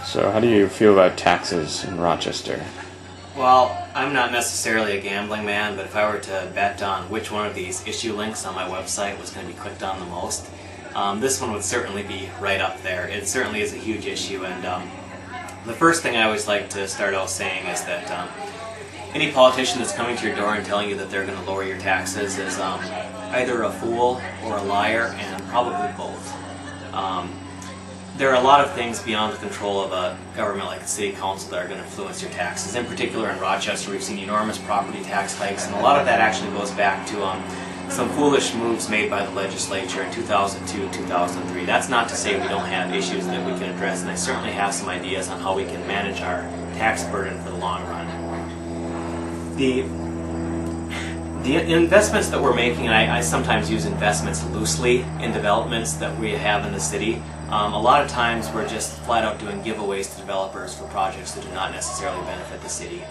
So how do you feel about taxes in Rochester? Well, I'm not necessarily a gambling man, but if I were to bet on which one of these issue links on my website was going to be clicked on the most, this one would certainly be right up there. It certainly is a huge issue, and the first thing I always like to start out saying is that any politician that's coming to your door and telling you that they're going to lower your taxes is either a fool or a liar, and probably both. There are a lot of things beyond the control of a government like the City Council that are going to influence your taxes. In particular in Rochester, we've seen enormous property tax hikes, and a lot of that actually goes back to some foolish moves made by the legislature in 2002, 2003. That's not to say we don't have issues that we can address, and I certainly have some ideas on how we can manage our tax burden for the long run. The investments that we're making, and I sometimes use investments loosely in developments that we have in the city. A lot of times we're just flat out doing giveaways to developers for projects that do not necessarily benefit the city.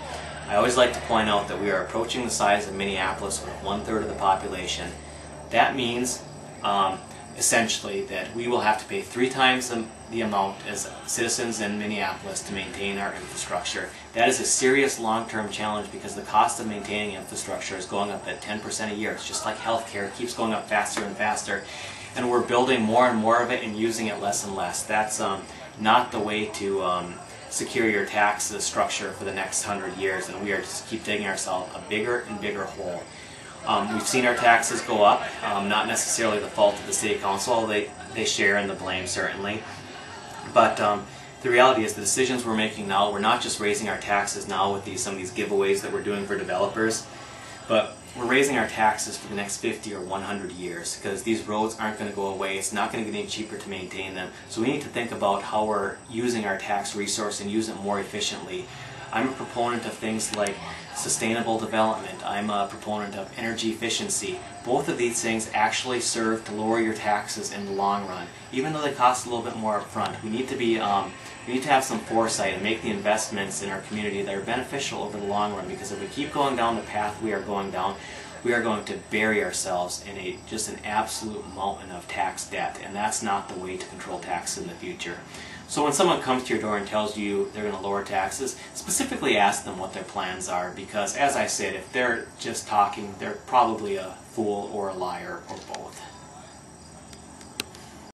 I always like to point out that we are approaching the size of Minneapolis with 1/3 of the population. That means essentially that we will have to pay 3 times the amount as citizens in Minneapolis to maintain our infrastructure. That is a serious long-term challenge because the cost of maintaining infrastructure is going up at 10% a year. It's just like healthcare, it keeps going up faster and faster, and we're building more and more of it and using it less and less. That's not the way to secure your tax structure for the next 100 years, and we are just keep digging ourselves a bigger and bigger hole. We've seen our taxes go up, not necessarily the fault of the City Council, although they share in the blame certainly. But the reality is the decisions we're making now, we're not just raising our taxes now with some of these giveaways that we're doing for developers, but we're raising our taxes for the next 50 or 100 years because these roads aren't going to go away. It's not going to get any cheaper to maintain them. So we need to think about how we're using our tax resource and use it more efficiently. I'm a proponent of things like sustainable development. I'm a proponent of energy efficiency. Both of these things actually serve to lower your taxes in the long run. Even though they cost a little bit more up front, we need to have some foresight and make the investments in our community that are beneficial over the long run, because if we keep going down the path we are going down, we are going to bury ourselves in just an absolute mountain of tax debt, and that's not the way to control taxes in the future. So when someone comes to your door and tells you they're going to lower taxes, specifically ask them what their plans are, because as I said, if they're just talking, they're probably a fool or a liar or both.